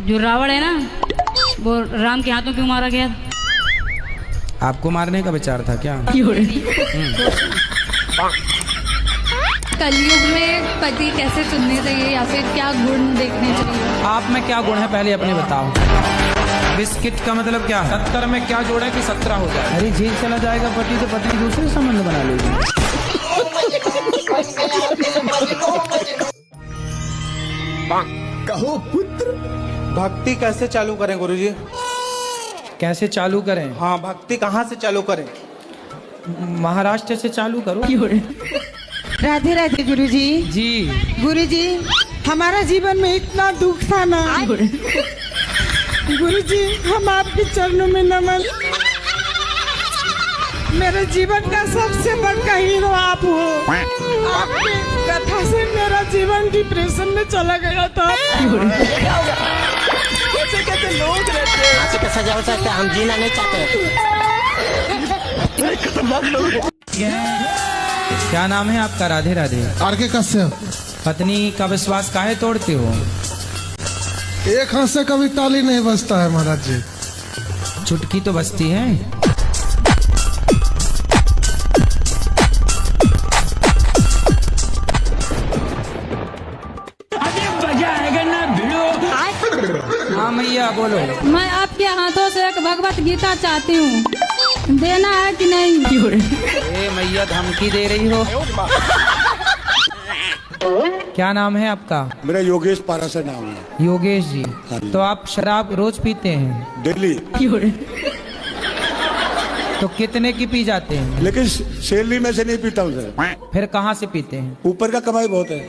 जो रावण है ना, वो राम के हाथों क्यों मारा गया? आपको मारने का विचार था क्या? कलयुग में पति कैसे चुनने चाहिए या फिर क्या गुण देखने चाहिए? आप में क्या गुण है पहले अपने बताओ। बिस्किट का मतलब क्या है? 70 में क्या जोड़ा कि 17 हो जाए? अरे जेल चला जाएगा पति तो पत्नी दूसरे संबंध बना लेगी। कहो पुत्र, भक्ति कैसे चालू करें गुरुजी? कैसे चालू करें? हाँ, भक्ति कहाँ से चालू करें? महाराष्ट्र से चालू करो। राधे राधे गुरुजी। जी गुरुजी, हमारा जीवन में इतना दुख था ना गुरुजी, हम आपके चरणों में नमन। मेरे जीवन का सबसे बड़ा हीरो आप हो। आपके कथा से मेरा जीवन डिप्रेशन में चला गया था। कैसे लोग रहते हैं? ऐसे कैसा जा सकता है? हम जीना नहीं चाहते। क्या नाम है आपका? राधे राधे। आरके कश्यप। पत्नी का विश्वास काहे तोड़ते हो? एक हाथ से कभी ताली नहीं बजता है महाराज जी। चुटकी तो बजती है। हाँ मैया बोलो। मैं आपके हाथों से एक भगवत गीता चाहती हूँ, देना है कि नहीं? ए मैया धमकी दे रही हो। क्या नाम है आपका? मेरा योगेश पारासर नाम है। योगेश जी। तो आप शराब रोज पीते हैं? डेली। तो कितने की पी जाते हैं? लेकिन सैलरी में से नहीं पीता हूँ सर। फिर कहाँ से पीते हैं? ऊपर का कमाई बहुत है।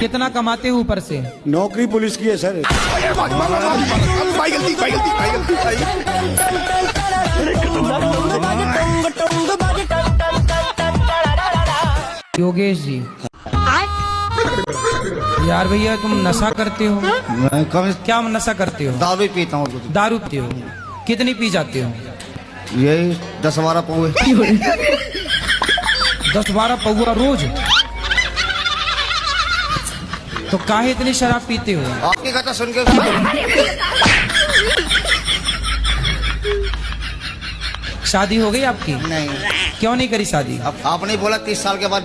कितना कमाते हो ऊपर से? नौकरी पुलिस की है सर। योगेश जी, यार भैया तुम नशा करते हो? क्या नशा करते हो? दारू पीता हूँ। दारू पीते हो? कितनी पी जाते हो? यही 10-12 पौवे। 10-12 पौवा रोज? तो काहे इतनी शराब पीते हो? आपकी कथा सुन के। शादी हो गई आपकी? नहीं। क्यों नहीं करी शादी? अब आपने बोला 30 साल के बाद।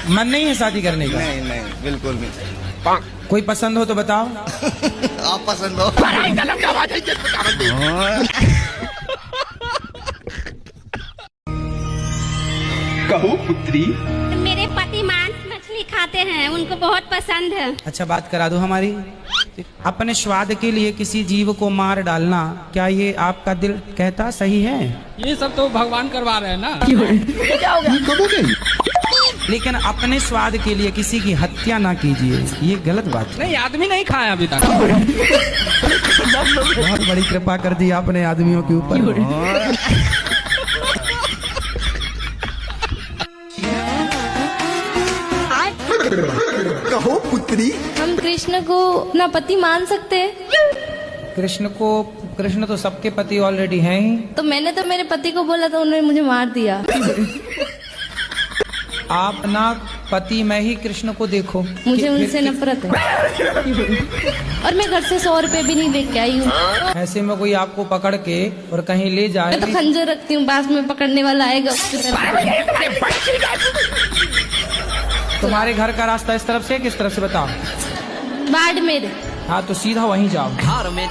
मन नहीं है शादी करने का? नहीं नहीं, बिल्कुल नहीं। कोई पसंद हो तो बताओ। आप पसंद हो? कहो पुत्री। मेरे पति मांस मछली खाते हैं, उनको बहुत पसंद है। अच्छा बात करा दो हमारी। अपने स्वाद के लिए किसी जीव को मार डालना, क्या ये आपका दिल कहता सही है? ये सब तो भगवान करवा रहे हैं ना। लेकिन अपने स्वाद के लिए किसी की हत्या ना कीजिए, ये गलत बात है। नहीं, आदमी नहीं खाया अभी तक। बहुत बड़ी कृपा कर दी आपने आदमियों के ऊपर। कहो पुत्री। हम कृष्ण को अपना पति मान सकते हैं? कृष्ण तो सबके पति ऑलरेडी हैं ही। तो मैंने तो मेरे पति को बोला तो उन्होंने मुझे मार दिया। आप ना पति में ही कृष्ण को देखो। मुझे उनसे नफरत है। और मैं घर से 100 रुपए भी नहीं लेके आई हूँ। ऐसे में कोई आपको पकड़ के और कहीं ले जाए? मैं तो खंजर रखती हूँ, पास में पकड़ने वाला आएगा उसके तुम्हारे घर का रास्ता इस तरफ से किस तरफ से बताओ? बाड़मेर। हाँ तो सीधा वहीं जाओ। बाड़मेर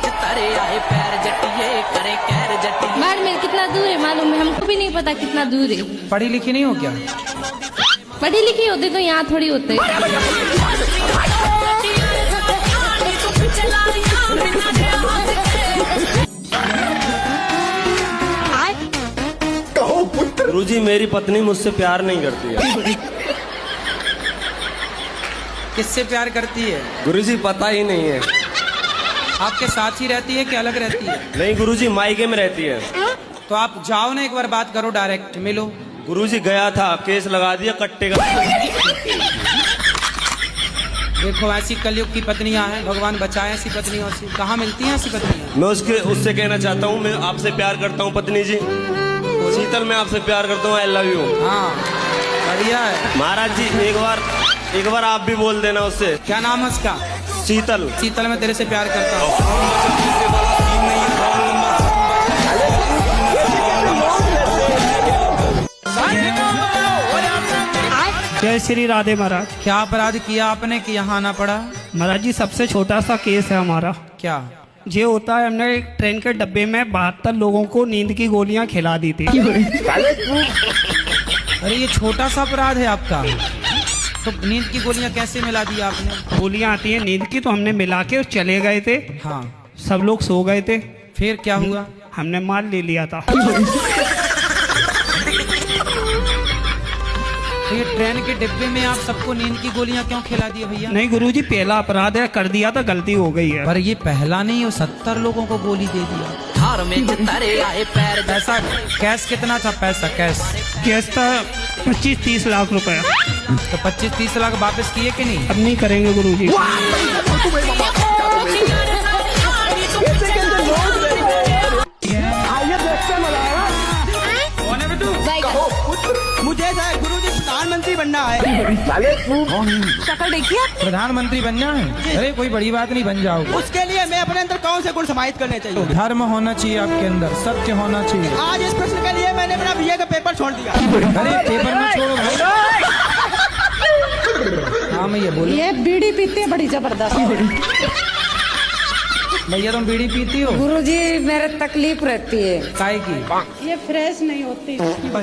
कितना दूर है मालूम है? हमको भी नहीं पता कितना दूर है। पढ़ी लिखी नहीं हो क्या? पढ़ी लिखी होती तो यहाँ थोड़ी होते। कहो पुत्र। गुरुजी, मेरी पत्नी मुझसे प्यार नहीं करती है। किससे प्यार करती है? गुरुजी पता ही नहीं है। आपके साथ ही रहती है कि अलग रहती है? नहीं गुरुजी, मायके में रहती है। तो आप जाओ ना, एक बार बात करो, डायरेक्ट मिलो। गुरुजी गया था, केस लगा दिया कट्टे का। देखो ऐसी कलयुग की पत्नियां हैं, भगवान बचाए ऐसी पत्नियों से। कहाँ मिलती हैं ऐसी पत्नियां? मैं उससे कहना चाहता हूँ, मैं आपसे प्यार करता हूँ पत्नी जी। शीतल, मैं आपसे प्यार करता हूँ। I love you. हाँ बढ़िया है महाराज जी एक बार आप भी बोल देना उससे। क्या नाम है उसका? शीतल। शीतल, मैं तेरे से प्यार करता हूँ। जय श्री राधे महाराज। क्या अपराध किया आपने कि यहाँ आना पड़ा? महाराज जी सबसे छोटा सा केस है हमारा। क्या? ये होता है, हमने एक ट्रेन के डब्बे में 72 लोगों को नींद की गोलियां खिला दी थी। अरे ये छोटा सा अपराध है आपका, तो नींद की गोलियां कैसे मिला दी आपने? गोलियां आती हैं नींद की, तो हमने मिला के चले गए थे। हाँ, सब लोग सो गए थे। फिर क्या हुआ? हमने माल ले लिया था। तो ये ट्रेन के डिब्बे में आप सबको नींद की गोलियां क्यों खिला दी भैया? नहीं गुरुजी, पहला अपराध है, कर दिया था, गलती हो गई है। पर ये पहला नहीं, 70 लोगों को गोली दे दिया। पैसा कैश कितना था? पैसा कैश था 25-30 लाख रुपए। तो 25-30 लाख वापस किए कि नहीं? अब नहीं करेंगे गुरुजी। मुझे गुरुजी प्रधानमंत्री बनना है। शक्ल देखिए आपने। प्रधानमंत्री बनना है? अरे कोई बड़ी बात नहीं, बन जाओ। उसके लिए मैं अपने अंदर कौन से गुण समाहित करने चाहिए? धर्म होना चाहिए आपके अंदर, सत्य होना चाहिए। आज इस प्रश्न के लिए मैंने अपना बीए का पेपर छोड़ दिया। अरे पेपर में छोड़ो भाई। हाँ मैं ये बोलूं, ये बीड़ी पीते हैं बड़ी जबरदस्त। भैया तुम बीड़ी पीती हो? गुरुजी मेरे तकलीफ रहती है। काय की? ये फ्रेश नहीं होती।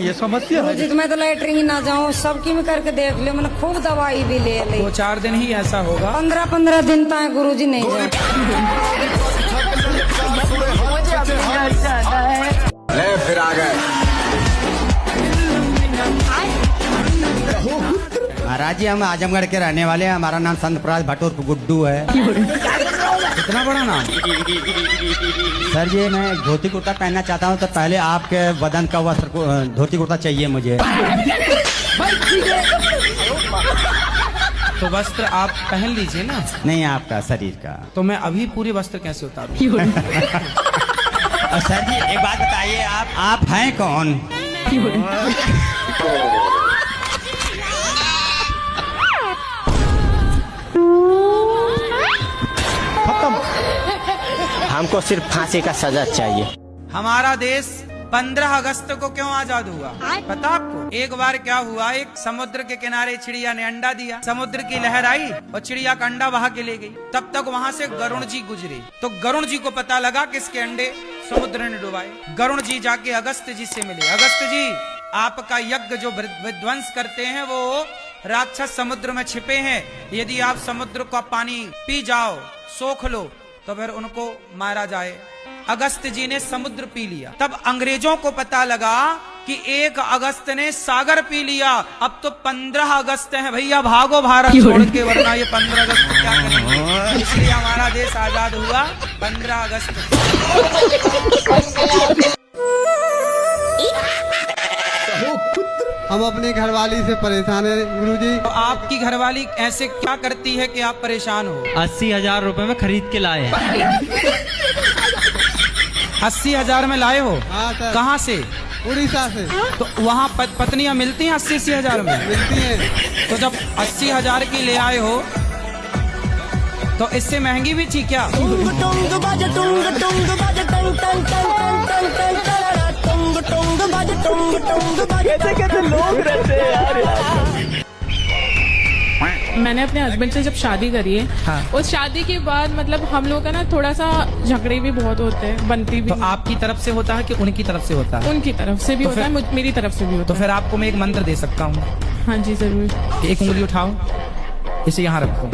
ये समस्या है। गुरुजी तो मैं तो लैटरिन ना जाऊँ, सबकी में करके देख लियो, मैंने खूब दवाई भी ले ली। 2-4 दिन ही ऐसा होगा। 15-15 दिन तक गुरुजी नहीं जाए। फिर आ गए। महाराज जी हम आजमगढ़ के रहने वाले हैं, हमारा नाम संत प्रसाद भट्ट गुड्डू है। इतना बड़ा नाम? सर जी मैं धोती कुर्ता पहनना चाहता हूँ, तो पहले आपके बदन का वस्त्र धोती कुर्ता चाहिए मुझे। तो वस्त्र आप पहन लीजिए ना। नहीं आपका शरीर का। तो मैं अभी पूरे वस्त्र कैसे उतारूं? और सर जी एक बात बताइए, आप हैं कौन? हमको सिर्फ फांसी का सजा चाहिए। हमारा देश 15 अगस्त को क्यों आजाद हुआ पता आपको? एक बार क्या हुआ, एक समुद्र के किनारे चिड़िया ने अंडा दिया, समुद्र की लहर आई और चिड़िया का अंडा बहा के ले गई। तब तक वहाँ से गरुण जी गुजरे, तो गरुण जी को पता लगा किसके अंडे समुद्र ने डुबाए। गरुण जी जाके अगस्त जी से मिले। अगस्त जी, आपका यज्ञ जो विध्वंस करते हैं वो राक्षस समुद्र में छिपे हैं, यदि आप समुद्र का पानी पी जाओ, सोख लो, तो फिर उनको मारा जाए। अगस्त जी ने समुद्र पी लिया। तब अंग्रेजों को पता लगा कि 1 अगस्त ने सागर पी लिया, अब तो 15 अगस्त है भैया, भागो भारत छोड़ के, वरना ये 15 अगस्त को क्या करेंगे। इसलिए हमारा देश आजाद हुआ 15 अगस्त। हम अपनी घरवाली से परेशान है गुरुजी। तो आपकी घरवाली ऐसे क्या करती है कि आप परेशान हो? 80,000 रुपए में खरीद के लाए हैं। 80,000 में लाए हो? हाँ सर। कहाँ से? उड़ीसा से। तो वहाँ पत्नियां मिलती हैं 80,000 में? मिलती हैं। तो जब 80,000 की ले आए हो तो इससे महंगी भी थी क्या? कैसे लोग रहते हैं यार। मैंने अपने हस्बैंड से जब शादी करी है, हाँ। उस शादी के बाद मतलब हम लोग का ना थोड़ा सा झगड़े भी बहुत होते हैं, बनती भी। तो आपकी तरफ से होता है कि उनकी तरफ से होता है? उनकी तरफ से भी तो होता है, मेरी तरफ से भी होता तो फिर आपको मैं एक मंत्र दे सकता हूँ। हाँ जी जरूर। एक उंगली उठाओ, इसे यहाँ रखो।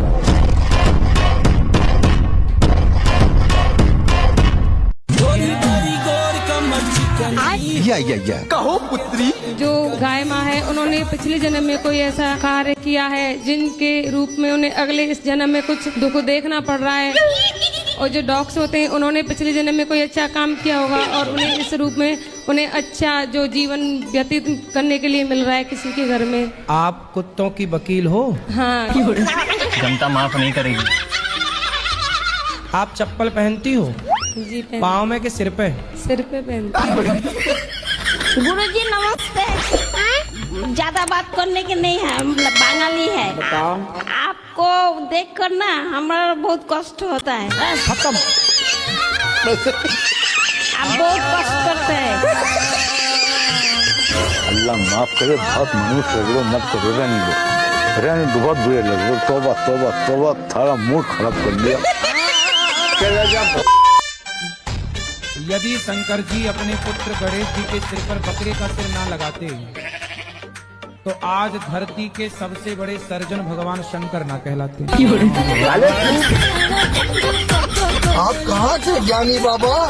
या कहो पुत्री। जो गाय माँ है, उन्होंने पिछले जन्म में कोई ऐसा कार्य किया है जिनके रूप में उन्हें अगले इस जन्म में कुछ दुख देखना पड़ रहा है। और जो डॉग्स होते हैं, उन्होंने पिछले जन्म में कोई अच्छा काम किया होगा और उन्हें इस रूप में उन्हें अच्छा जो जीवन व्यतीत करने के लिए मिल रहा है किसी के घर में। आप कुत्तों की वकील हो? हाँ। जनता माफ नहीं करेगी। आप चप्पल पहनती हो? जी पहन। पाँव में के सिर पे? सिर पे पहनती। गुरुजी नमस्ते। ज्यादा बात करने के नहीं है, मतलब बंगाली है। बताओ। आपको देख कर ना हमारा बहुत कष्ट होता है। खत्म। आप बहुत कष्ट करते हैं। अल्लाह माफ करे, बहुत मनुष्य हो, मत करो, रहने दो, बहुत बुरे लग रहे। तौबा तौबा तौबा, थारा मूड खराब कर दिया। यदि शंकर जी अपने पुत्र गणेश जी के सिर पर बकरे का सिर ना लगाते तो आज धरती के सबसे बड़े सर्जन भगवान शंकर ना कहलाते। आप कहाँ से ज्ञानी बाबा?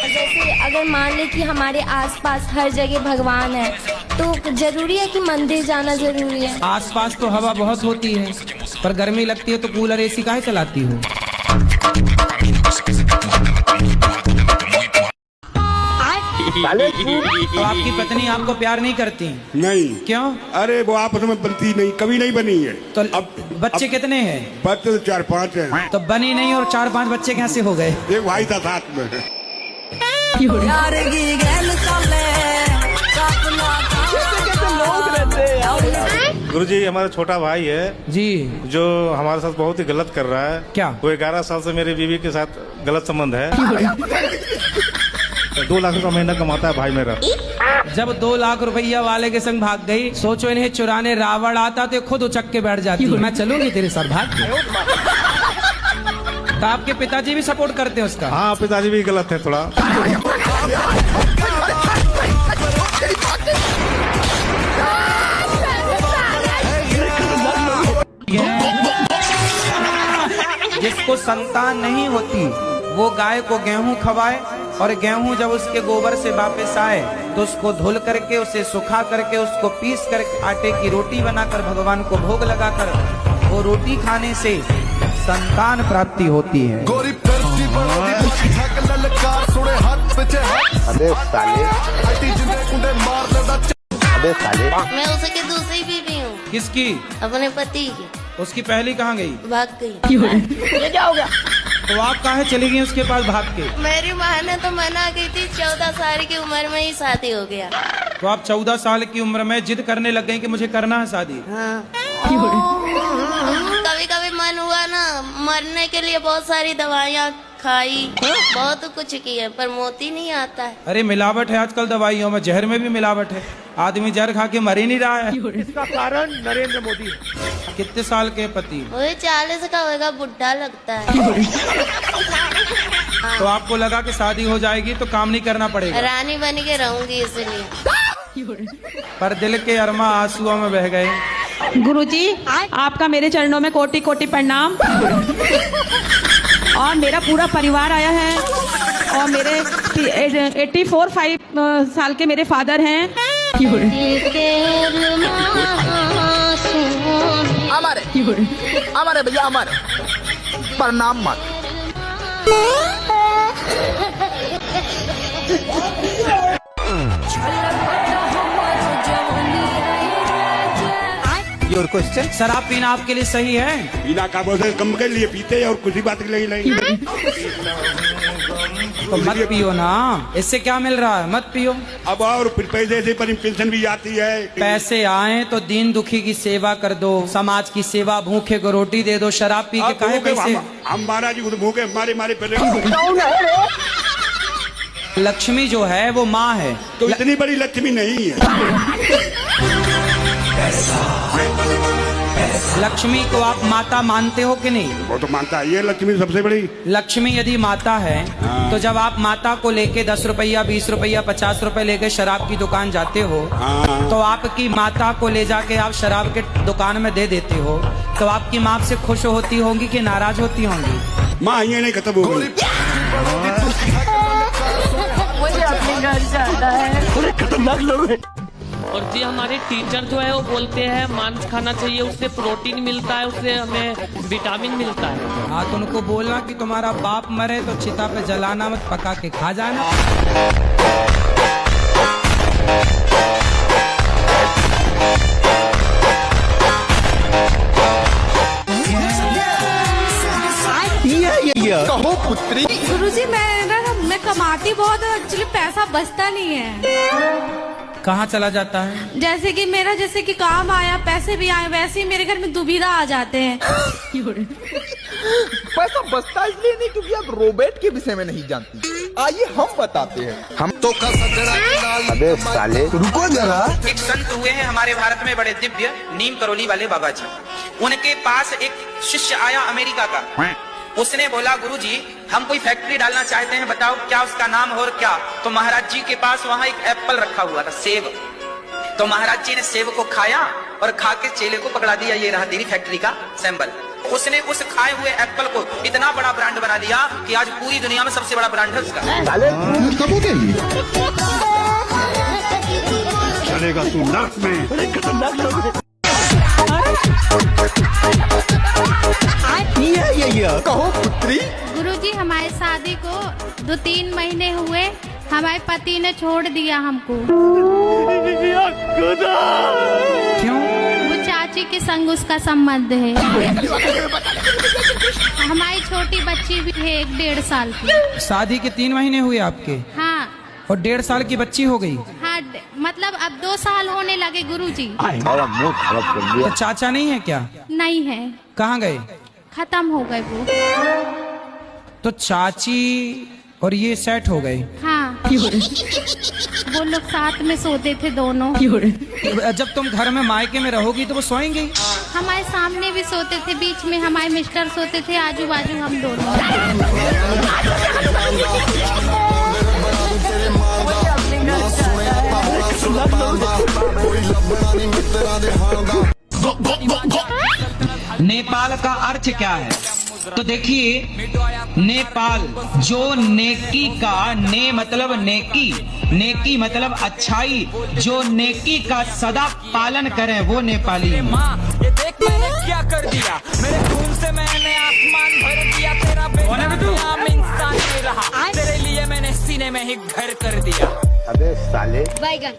जैसे अगर मान ले कि हमारे आसपास हर जगह भगवान है, तो जरूरी है कि मंदिर जाना जरूरी है? आसपास तो हवा बहुत होती है, पर गर्मी लगती है तो कूलर एसी काहे चलाती हो? तो आपकी पत्नी आपको प्यार नहीं करती? नहीं। क्यों? अरे वो आपस में बनती नहीं, कभी नहीं बनी है। तो अब बच्चे कितने हैं? बच्चे 4-5 हैं। तो बनी नहीं और 4-5 बच्चे कैसे हो गए? एक भाई था साथ में। गुरुजी, हमारा छोटा भाई है जी, जो हमारे साथ बहुत ही गलत कर रहा है। क्या? वो 11 साल से मेरी बीवी के साथ गलत संबंध है। 2 लाख का महीना कमाता है भाई मेरा। जब 2 लाख रुपया वाले के संग भाग गई, सोचो इन्हें चुराने रावण आता तो खुद उचक के बैठ जाती। मैं चलूंगी तेरे साथ, भाग के। तो आपके पिताजी भी सपोर्ट करते हैं उसका? हाँ, पिताजी भी गलत है थोड़ा। जिसको संतान नहीं होती वो गाय को गेहूं खवाए, और गेहूं जब उसके गोबर से वापस आए तो उसको धुल करके, उसे सुखा करके, उसको पीस करके आटे की रोटी बनाकर भगवान को भोग लगाकर वो रोटी खाने से संतान प्राप्ति होती है। अबे साले, अबे साले। मैं उसकी दूसरी बीवी हूँ। किसकी? अपने पति की। उसकी पहली कहाँ गई? भाग गई। ये क्या हो गया? तो आप काहे चली गई उसके पास भाग के? मेरी माँ ने तो मना की थी, 14 साल की उम्र में ही शादी हो गया। तो आप 14 साल की उम्र में जिद करने लग गई कि मुझे करना है शादी? हाँ। कभी कभी मन हुआ ना, मरने के लिए बहुत सारी दवाइयाँ खाई, बहुत कुछ किया, पर मोती नहीं आता है। अरे मिलावट है आजकल दवाइयों में, जहर में भी मिलावट है। आदमी जहर खा के मर ही नहीं रहा है। इसका कारण नरेंद्र मोदी। कितने साल के पति? वही 40 का होगा, बुढ़ा लगता है। तो आपको लगा कि शादी हो जाएगी तो काम नहीं करना पड़ेगा? रानी बन के रहूंगी इसलिए। पर दिल के अरमा आंसुओं में बह गए। गुरुजी, आपका मेरे चरणों में कोटि कोटि प्रणाम। और मेरा पूरा परिवार आया है, और मेरे 84-5 साल के मेरे फादर हैं। हमारे भैया, हमारे प्रणाम मत। Your question. शराब पीना आपके लिए सही है? पीना का बोलते कम के लिए पीते और कुछ ही बात के लिए नहीं। तो मत पियो ना, इससे क्या मिल रहा है? मत पियो। अब और फिर पैसे से पेंशन भी आती है। पैसे आए तो दीन दुखी की सेवा कर दो, समाज की सेवा, भूखे को रोटी दे दो। शराब पी के काहे पैसे? हम महाराज जी खुद भूखे, हमारे पहले। लक्ष्मी जो है वो माँ है, तो इतनी बड़ी लक्ष्मी नहीं है। लक्ष्मी को आप माता मानते हो कि नहीं? वो तो मानता है, ये लक्ष्मी सबसे बड़ी। लक्ष्मी यदि माता है तो जब आप माता को लेके 10 रुपया, 20 रुपया, 50 रुपए लेके शराब की दुकान जाते हो, तो आपकी माता को ले जाके आप शराब के दुकान में दे देते हो, तो आपकी माँ से खुश होती होंगी कि नाराज होती होंगी? माँ ये नहीं खत्म हो गई। मुझे अपने घर जाना है। खतरनाक लोग हैं। और जी हमारे टीचर जो है वो बोलते हैं मांस खाना चाहिए, उससे प्रोटीन मिलता है, उससे हमें विटामिन मिलता है। हाँ, तो उनको बोलना कि तुम्हारा बाप मरे तो चिता पे जलाना मत, पका के खा जाना। कहो पुत्री। गुरुजी, मैं कमाती बहुत, एक्चुअली पैसा बचता नहीं है। कहाँ चला जाता है? जैसे कि मेरा काम आया, पैसे भी आए, वैसे ही मेरे घर में दुविधा आ जाते हैं। पैसा बचता इसलिए नहीं क्योंकि आप रोबोट के विषय में नहीं जानती। आइए हम बताते हैं। हम तो अबे साले रुको जरा। एक संत हुए हैं हमारे भारत में बड़े दिव्य, नीम करोली वाले बाबा जी। उनके पास एक शिष्य आया अमेरिका का। उसने बोला, गुरुजी हम कोई फैक्ट्री डालना चाहते हैं, बताओ क्या उसका नाम हो और क्या। तो महाराज जी के पास वहाँ एक एप्पल रखा हुआ था, सेब। तो महाराज जी ने सेब को खाया और खा के चेले को पकड़ा दिया, ये रहा तेरी फैक्ट्री का सिंबल। उसने उस खाए हुए एप्पल को इतना बड़ा ब्रांड बना दिया कि आज पूरी दुनिया में सबसे बड़ा ब्रांड है उसका। चलेगा तू नर्क में। कहो पुत्री। गुरुजी हमारी शादी को 2-3 महीने हुए, हमारे पति ने छोड़ दिया हमको। क्यों? वो चाची के संग उसका संबंध है। हमारी छोटी बच्ची भी है 1-1.5 साल की। शादी के 3 महीने हुए आपके? हाँ। और 1.5 साल की बच्ची हो गई? हाँ, मतलब अब 2 साल होने लगे गुरुजी। तो चाचा नहीं है क्या? नहीं है। कहाँ गए? खत्म हो गए वो। तो चाची और ये सेट हो गए? हाँ। वो लोग साथ में सोते थे दोनों। जब तुम घर में मायके में रहोगी तो वो सोएंगे? हमारे सामने भी सोते थे, बीच में हमारे मिस्टर सोते थे, आजू बाजू हम दोनों। नेपाल का अर्थ क्या है? तो देखिए, नेपाल जो नेकी का, ने मतलब नेकी, नेकी मतलब अच्छाई, जो नेकी का सदा पालन करे वो नेपाली है। ये देख मैंने क्या कर दिया, मेरे खून से मैंने आसमान भर दिया। तेरा बेटा आम इंसान नहीं रहा, तेरे लिए मैंने सीने में ही घर कर दिया। अबे साले बैगन।